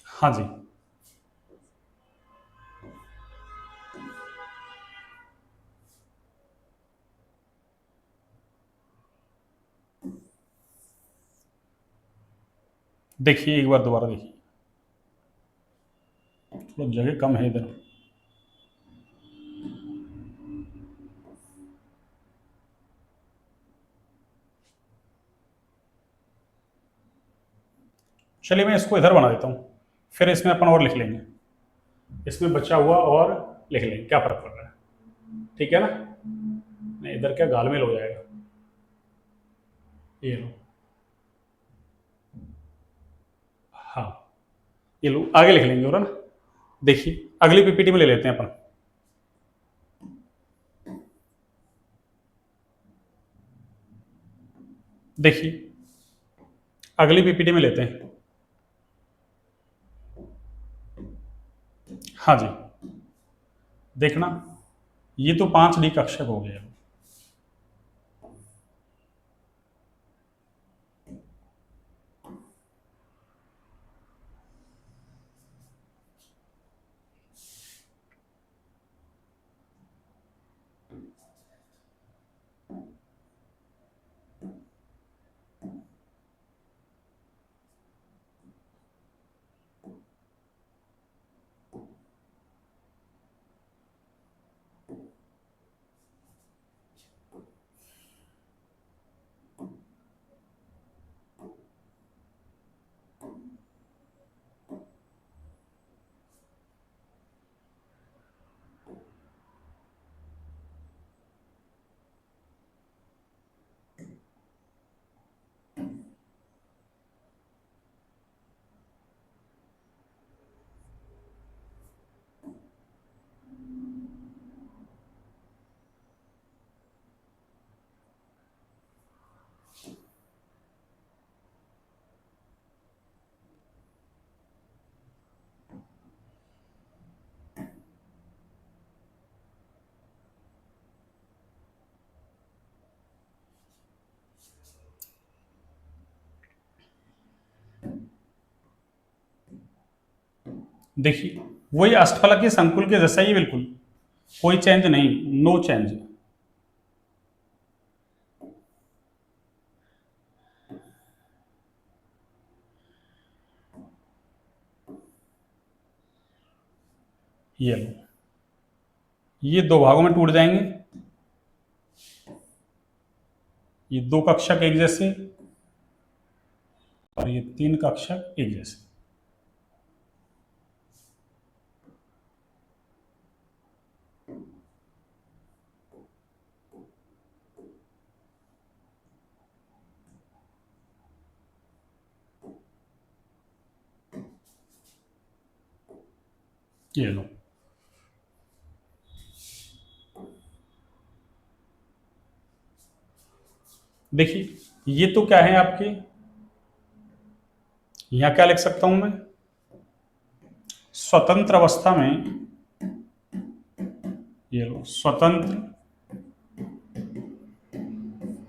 हाँ जी, देखिए एक बार दोबारा देखिए, थोड़ा जगह कम है इधर। चलिए मैं इसको इधर बना देता हूँ, फिर इसमें अपन और लिख लेंगे, इसमें बचा हुआ और लिख लेंगे, क्या फर्क पड़ रहा है, ठीक है ना। नहीं इधर क्या गालमेल हो जाएगा। ये लो, हाँ ये लो, आगे लिख लेंगे और, है ना। देखिए अगली पीपीटी में ले लेते हैं अपन। देखिए अगली पीपीटी में लेते हैं। हाँ जी, देखना ये तो 5D कक्षक हो गया। देखिए वही अष्टफलकीय संकुल के जैसा ही बिल्कुल, कोई चेंज नहीं, नो चेंज। ये लो, ये दो भागों में टूट जाएंगे, ये दो कक्षक एक जैसे और ये तीन कक्षक एक जैसे। ये लो, देखिए ये तो क्या है आपके, यहां क्या लिख सकता हूं मैं, स्वतंत्र अवस्था में, ये लो स्वतंत्र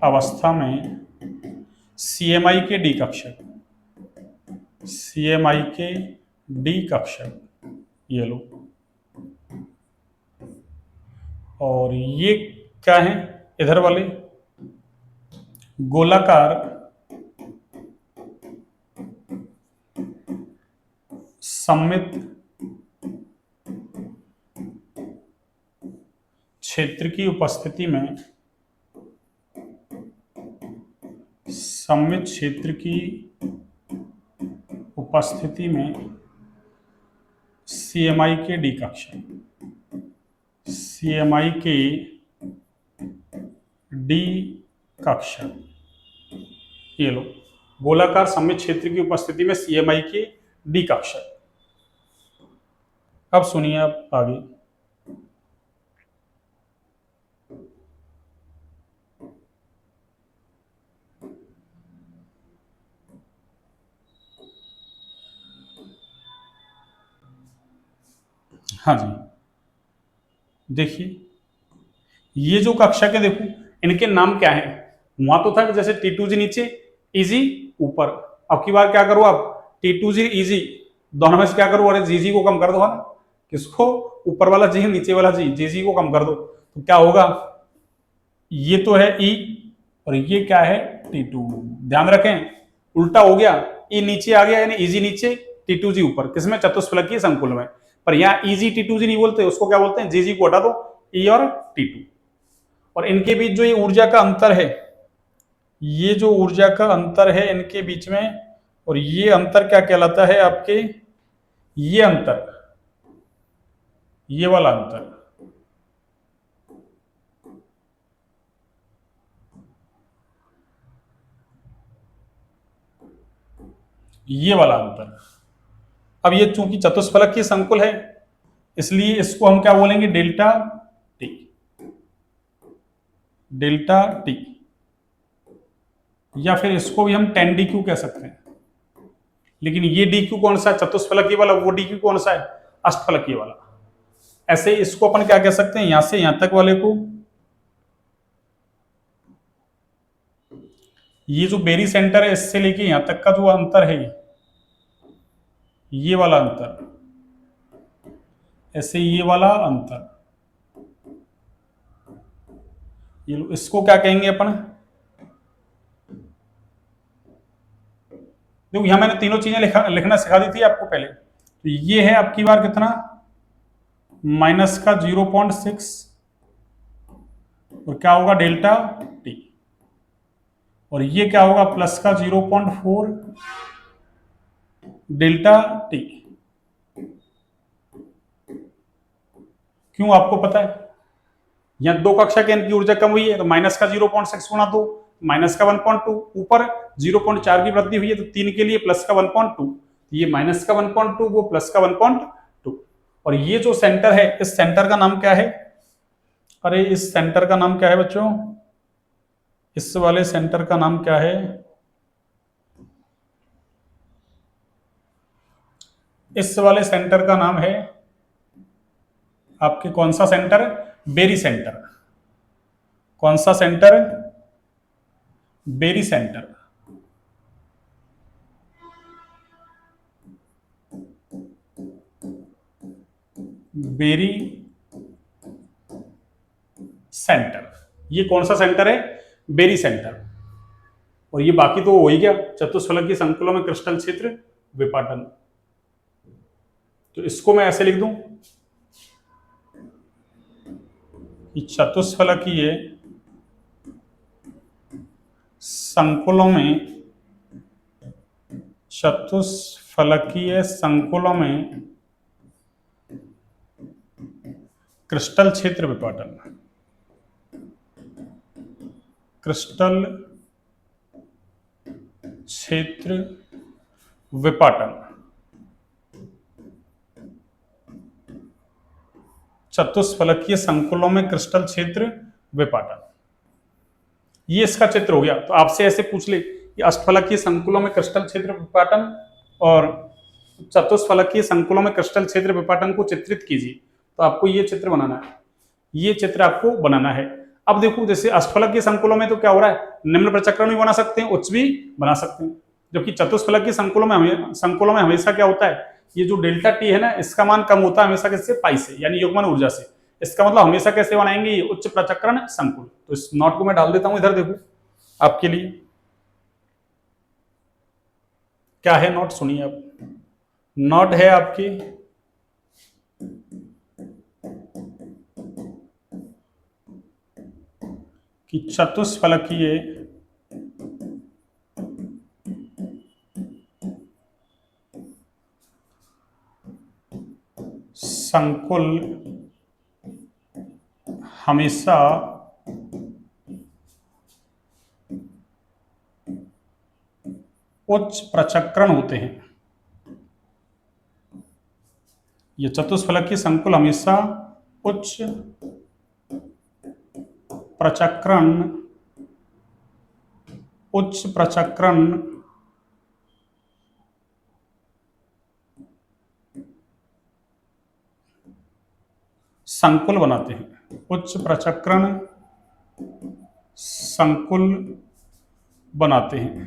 अवस्था में सीएमआई के डी कक्षक, सीएमआई के डी कक्षक, ये लो। और ये क्या है इधर वाले, गोलाकार सममित क्षेत्र की उपस्थिति में, सममित क्षेत्र की उपस्थिति में सीएमआई के डी कक्षक, सीएमआई के डी कक्षक, ये लो गोलाकार सममित क्षेत्र की उपस्थिति में सीएमआई के डी कक्षक। अब सुनिए आप आगे, हाँ जी देखिए ये जो कक्षक है देखो इनके नाम क्या है, वहां तो था कि जैसे T2G नीचे इजी ऊपर, अब की बार क्या करो आप T2G इजी दोनों में से क्या करो, अरे जीजी को कम कर दो, है ना, किसको, ऊपर वाला जी नीचे वाला जी, जीजी को कम कर दो तो क्या होगा, ये तो है ई और ये क्या है T2। ध्यान रखें उल्टा हो गया, ई नीचे आ गया, यानी इजी नीचे T2G ऊपर, किसमें, चतुष्फलकीय संकुल में। पर यहाँ इजी T2G नहीं बोलते, उसको क्या बोलते हैं, जी को हटा दो, ई और T2। और इनके बीच जो ये ऊर्जा का अंतर है, ये जो ऊर्जा का अंतर है इनके बीच में, और ये अंतर क्या कहलाता है आपके, ये अंतर, ये वाला अंतर, ये वाला अंतर। अब ये चूंकि चतुष्फलकीय संकुल है, इसलिए इसको हम क्या बोलेंगे, डेल्टा टी, डेल्टा टी, या फिर इसको भी हम 10 DQ कह सकते हैं। लेकिन ये DQ कौन सा है, चतुष्फलकीय वाला, वो DQ कौन सा है, अष्टफलकीय वाला। ऐसे इसको अपन क्या कह सकते हैं, यहां से यहां तक वाले को, ये जो बेरी सेंटर है इससे लेके यहां तक का जो अंतर है, ये वाला अंतर, ऐसे ये वाला अंतर, ये इसको क्या कहेंगे अपन, देखो यहां मैंने तीनों चीजें लिखना सिखा दी थी आपको पहले। तो ये है आपकी बार कितना, माइनस का 0.6, और क्या होगा, डेल्टा टी, और ये क्या होगा, प्लस का 0.4 डेल्टा टी। क्यों, आपको पता है, यहाँ दो कक्षा के इनकी ऊर्जा कम हुई है, तो माइनस का 0.6 गुणा 2, माइनस का 1.2, ऊपर 0.4 की वृद्धि हुई है, तो 3 के लिए प्लस का 1.2, ये माइनस का 1.2, वो प्लस का 1.2। और ये जो सेंटर है, इस सेंटर का नाम क्या है, अरे इस सेंटर का नाम क्या है बच्चों, इस वाले सेंटर का नाम क्या है, इस वाले सेंटर का नाम है आपके, कौन सा सेंटर, बेरी सेंटर। कौन सा centre, berry centre. Berry centre, ये कौन सा सेंटर है, बेरी सेंटर। और ये बाकी तो हो ही गया, चतुष्फलकीय संकुलों में क्रिस्टल क्षेत्र विपाटन। तो इसको मैं ऐसे लिख दूं कि चतुष्फलकीय संकुलों में, चतुष्फलकीय संकुलों में क्रिस्टल क्षेत्र विपाटन, क्रिस्टल क्षेत्र विपाटन, चतुष्फलकीय संकुलों में क्रिस्टल क्षेत्र विपाटन, ये इसका चित्र हो गया। तो आपसे ऐसे पूछ ले कि अष्टफलकीय संकुलों में क्रिस्टल क्षेत्र विपाटन और चतुष्फलकीय संकुलों में क्रिस्टल क्षेत्र विपाटन को चित्रित कीजिए, तो आपको ये चित्र बनाना है, ये चित्र आपको बनाना है। अब देखो, जैसे अष्टफलकीय संकुलों में तो क्या हो रहा है, निम्न प्रचक्रण भी बना सकते हैं, उच्च भी बना सकते हैं, जबकि चतुष्फलकीय संकुलों में हमेशा क्या होता है, ये जो डेल्टा टी है ना, इसका मान कम होता है हमेशा किससे, पाई से, यानी युग्मन ऊर्जा से। इसका मतलब हमेशा कैसे बनाएंगे, ये उच्च प्रचक्रण संकुल। तो इस नोट को मैं डाल देता हूं इधर, देखो आपके लिए क्या है नोट, सुनिए आप। नोट है आपकी कि चतुष्फलकीय संकुल हमेशा उच्च प्रचक्रण होते हैं। ये चतुष्फलकीय संकुल हमेशा उच्च प्रचक्रण, उच्च प्रचक्रण संकुल बनाते हैं, उच्च प्रचक्रण संकुल बनाते हैं।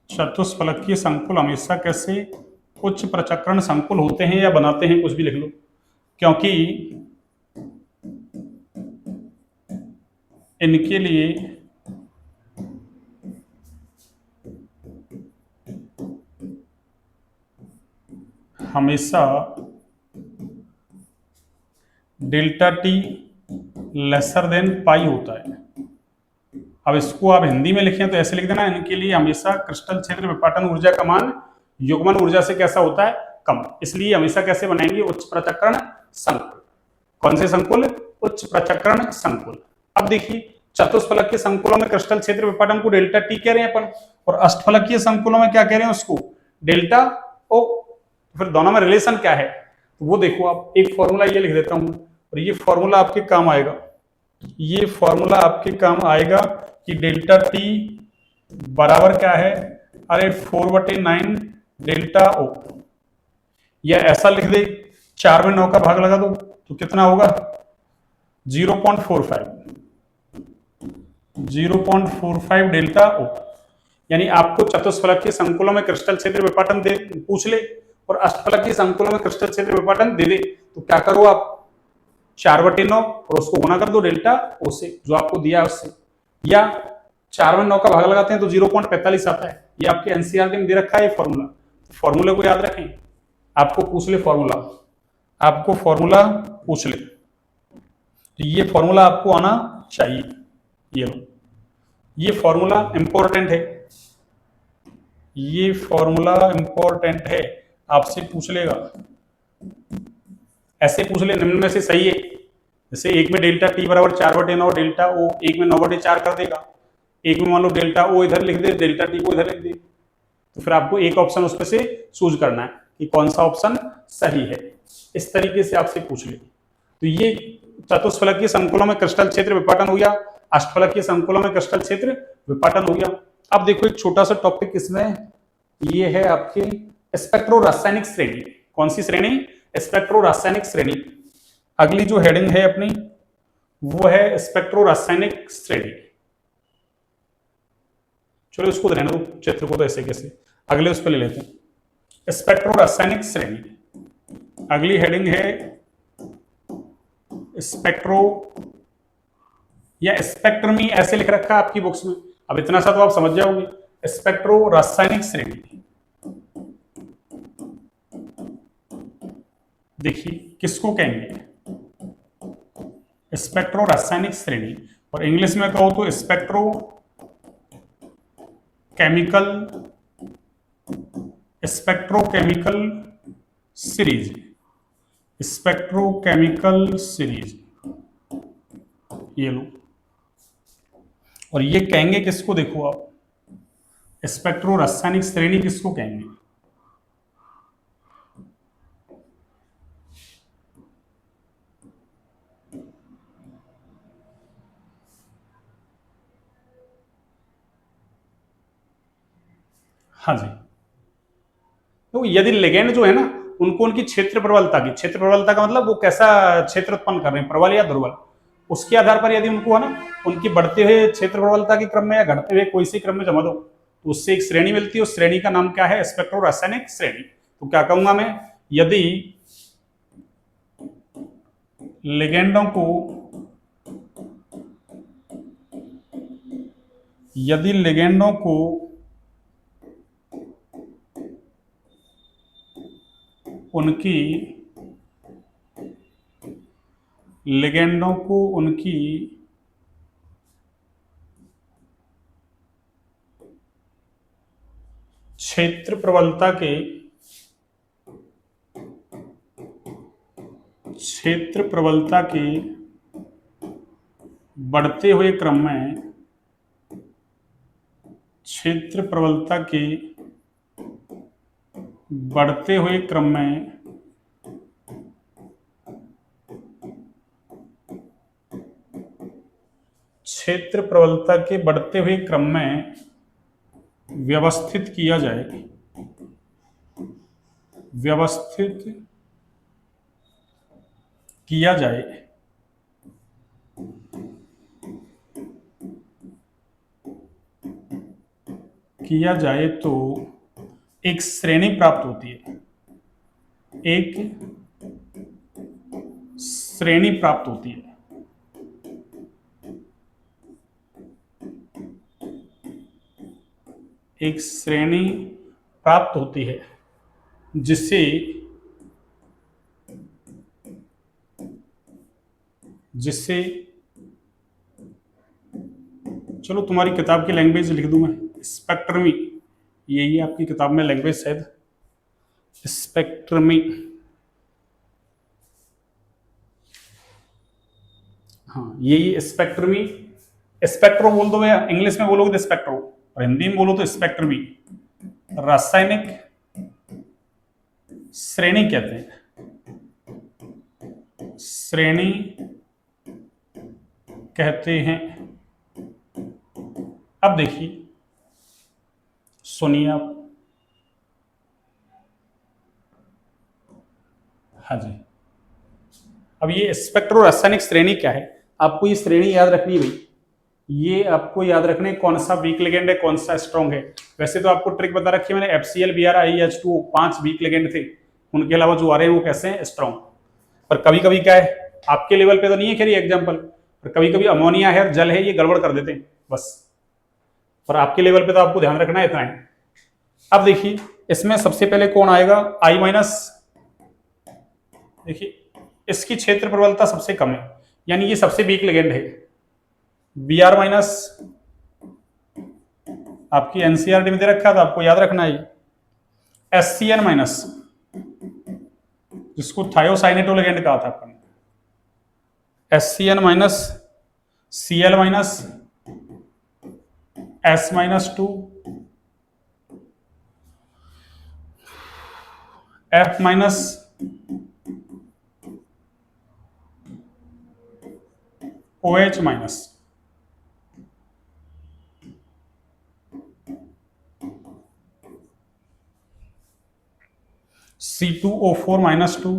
चतुष्फलकीय संकुल हमेशा कैसे उच्च प्रचक्रण संकुल होते हैं या बनाते हैं, कुछ भी लिख लो, क्योंकि इनके लिए हमेशा delta T lesser than pi होता है। अब इसको आप हिंदी में लिखें तो ऐसे लिख देना, इनके लिए हमेशा क्रिस्टल क्षेत्र विपाटन ऊर्जा का मान युग्मन ऊर्जा से कैसा होता है, कम। इसलिए हमेशा कैसे बनाएंगे, उच्च पृथक्करण संकुल। कौन से संकुल, उच्च पृथक्करण संकुल। अब देखिए चतुष्फलकीय संकुलों में क्रिस्टल क्षेत्र विपाटन को डेल्टा टी कह रहे हैं अपन, और अष्टफलकीय संकुलों में क्या कह रहे हैं उसको, डेल्टा ओ। फिर दोनों में रिलेशन क्या है, तो वो देखो आप, एक फॉर्मूला ये लिख देता हूं, और ये फॉर्मूला आपके काम आएगा, ये फॉर्मूला आपके काम आएगा कि डेल्टा टी बराबर क्या है, अरे 4/9 डेल्टा ओ। या ऐसा लिख दे, 4 में 9 का भाग लगा दो तो कितना होगा, 0.45, 0.45 डेल्टा ओ। यानी आपको चतुष्फलकीय संकुलों में क्रिस्टल क्षेत्र विपाटन दे पूछ ले, और अष्टफलकीय संकुलों में क्रिस्टल क्षेत्र विपाटन दे दे, तो क्या करो आप, 4/9 और उसको गुणा कर दो डेल्टा ओ से, जो आपको दिया है उससे। या 4 में 9 का भाग लगाते हैं तो 0.45 आता है। ये आपके एनसीईआरटी में दे रखा है ये फॉर्मूला, फॉर्मूले को याद रखें। आपको पूछ ले फॉर्मूला, आपको फॉर्मूला पूछ ले, तो ये फॉर्मूला आपको आना चाहिए। ये लो, ये फॉर्मूला इंपॉर्टेंट है, ये फॉर्मूला इंपॉर्टेंट है, आपसे पूछ लेगा। ऐसे पूछ ले, निम्न में से सही है, जैसे एक में डेल्टा टी बराबर 4/9 डेल्टा ओ, एक में 9/4 कर देगा, एक में मान लो डेल्टा ओ इधर लिख दे, डेल्टा टी को इधर लिख दे, तो फिर आपको एक ऑप्शन उसमें से चूज करना है कि कौन सा ऑप्शन सही है। इस तरीके से आपसे पूछ ले। तो ये चतुष्फलकीय संकुलों में क्रिस्टल क्षेत्र विपाटन हो गया, अष्टफलकीय संकुलों में क्रिस्टल क्षेत्र विपाटन हो गया। अब देखो एक छोटा सा टॉपिक इसमें, ये है आपके स्पेक्ट्रो रासायनिक श्रेणी। कौन सी श्रेणी, स्पेक्ट्रो रासायनिक श्रेणी। अगली जो हेडिंग है अपनी वो है स्पेक्ट्रो रासायनिक श्रेणी। चलो इसको रहने दो, चित्र को तो ऐसे कैसे, अगले उस पर ले लेते हैं, स्पेक्ट्रो रासायनिक श्रेणी। अगली हेडिंग है स्पेक्ट्रो, या स्पेक्ट्रमी ऐसे लिख रखा है आपकी बुक्स में, अब इतना सा तो आप समझ जाओगे, स्पेक्ट्रो रासायनिक श्रेणी। देखिए किसको कहेंगे, स्पेक्ट्रो रासायनिक श्रेणी, और इंग्लिश में कहो तो spectro chemical, spectrochemical series, spectrochemical series, ये लो। और ये कहेंगे किसको, देखो आप, स्पेक्ट्रो रासायनिक श्रेणी किसको कहेंगे, हाँ जी। तो यदि लिगेंड जो है ना, उनको उनकी क्षेत्र प्रबलता की, क्षेत्र प्रबलता का मतलब वो कैसा क्षेत्र उत्पन्न कर रहे हैं, प्रबल या दुर्बल, उसके आधार पर यदि उनको है ना, उनकी बढ़ते हुए क्षेत्र प्रबलता के क्रम में या घटते हुए कोई सी क्रम में जमा दो, तो उससे एक श्रेणी मिलती है। उस श्रेणी का नाम क्या है, स्पेक्ट्रो रासायनिक श्रेणी। तो क्या कहूंगा मैं, यदि लिगेंडों को, यदि लिगेंडों को उनकी, लिगेंडों को उनकी क्षेत्र प्रबलता के, क्षेत्र प्रबलता के बढ़ते हुए क्रम में, क्षेत्र प्रबलता के बढ़ते हुए क्रम में क्षेत्र प्रबलता के बढ़ते हुए क्रम में व्यवस्थित किया जाए, व्यवस्थित किया जाए, किया जाए तो एक श्रेणी प्राप्त होती है, एक श्रेणी प्राप्त होती है। एक श्रेणी प्राप्त होती है जिसे जिससे, चलो तुम्हारी किताब की लैंग्वेज लिख दूं मैं, स्पेक्ट्रमी, यही है आपकी किताब में लैंग्वेज शायद, स्पेक्ट्रमी। हाँ यही स्पेक्ट्रमी, स्पेक्ट्रो बोल दो या इंग्लिश में बोलोगे तो स्पेक्ट्रो, और हिंदी में बोलो तो स्पेक्ट्रमी। रासायनिक श्रेणी कहते हैं, श्रेणी कहते हैं। अब देखिए, सुनिए आप, हाँ जी, अब ये स्पेक्ट्रो रासायनिक श्रेणी क्या है, आपको ये श्रेणी याद रखनी है भाई। ये आपको याद रखने कौन सा वीक लिगेंड है, कौन सा स्ट्रॉन्ग है। वैसे तो आपको ट्रिक बता रखी है मैंने, FCl, Br, IH2O 5 week ligand थे, उनके अलावा जो आ रहे हैं वो कैसे हैं, स्ट्रॉन्ग। पर कभी कभी क्या है, आपके लेवल पे तो नहीं है खैर एग्जाम्पल, पर कभी कभी अमोनिया है, जल है, ये गड़बड़ कर देते हैं बस। पर आपके लेवल पे तो आपको ध्यान रखना है, इतना है। अब देखिए इसमें सबसे पहले कौन आएगा, I-। देखिए इसकी क्षेत्र प्रबलता सबसे कम है, यानी ये सबसे वीक लिगेंड है। Br- आपकी एनसीईआरटी में दे रखा था, आपको याद रखना है। SCN-, जिसको थायोसाइनेटो लिगेंड कहा था अपन, SCN-, Cl-, S-2, F-, OH-। C2O4-2,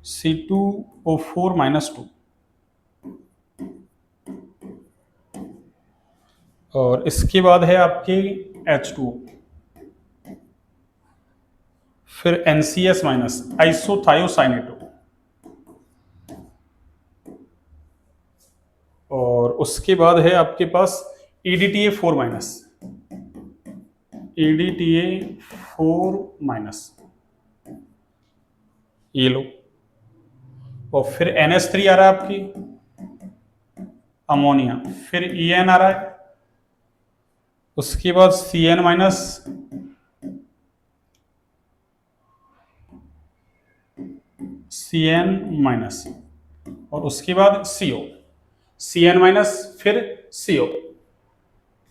C2O4-2, और इसके बाद है आपके H2O, फिर NCS-, आइसोथायोसाइनेटो, और उसके बाद है आपके पास EDTA4-, EDTA4-, ये लो। और फिर NH3 आ रहा है आपकी अमोनिया, फिर EN आ रहा है, उसके बाद CN-, CN-, और उसके बाद CO, CN-, फिर CO।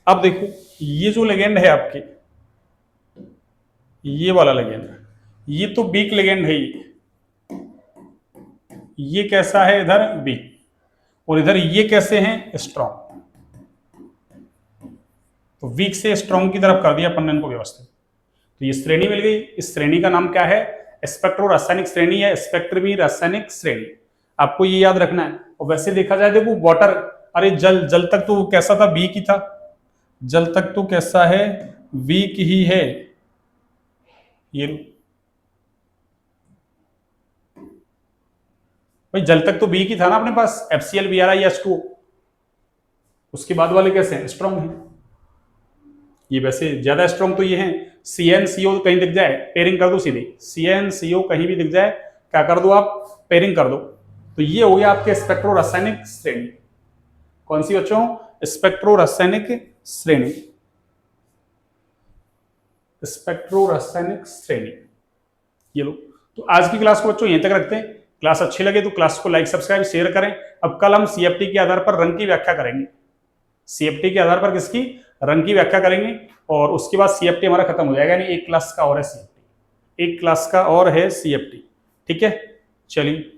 अब देखो ये जो लिगेंड है आपके, ये वाला लिगेंड, ये तो वीक लिगेंड है, ये कैसा है इधर वीक, और इधर ये कैसे हैं स्ट्रॉन्ग। तो वीक से स्ट्रॉन्ग की तरफ कर दिया अपन ने इनको व्यवस्थित। तो ये श्रेणी मिल गई, इस श्रेणी का नाम क्या है, स्पेक्ट्रो रासायनिक श्रेणी या स्पेक्ट्रमी रासायनिक श्रेणी, आपको ये याद रखना है। और वैसे देखा जाए देखो वाटर, अरे जल, जल तक तो कैसा था, वीक ही था, जल तक तो कैसा है, वीक ही है। ये भाई जल तक तो वीक ही था ना अपने पास, FCl, Br, H2O, उसके बाद वाले कैसे हैं, स्ट्रॉन्ग हैं। ये वैसे ज्यादा स्ट्रॉन्ग तो ये हैं, CnCO कहीं दिख जाए पेयरिंग कर दो सीधे, CnCO कहीं भी दिख जाए क्या कर दो आप, पेयरिंग कर दो। तो ये हो गया आपके स्पेक्ट्रो रासायनिक श्रेणी। कौन सी बच्चों, स्पेक्ट्रो रासायनिक श्रेणी, स्पेक्ट्रो रासायनिक श्रेणी, ये लो। तो आज की क्लास को बच्चों यहीं तक रखते हैं। क्लास अच्छी लगे तो क्लास को लाइक, सब्सक्राइब, शेयर करें। अब कल हम CFT के आधार पर रंग की व्याख्या करेंगे, CFT के आधार पर किसकी, रंग की व्याख्या करेंगे, और उसके बाद CFT हमारा खत्म हो जाएगा। यानी एक क्लास का और है CFT, एक क्लास का और है CFT। ठीक है, चलिए।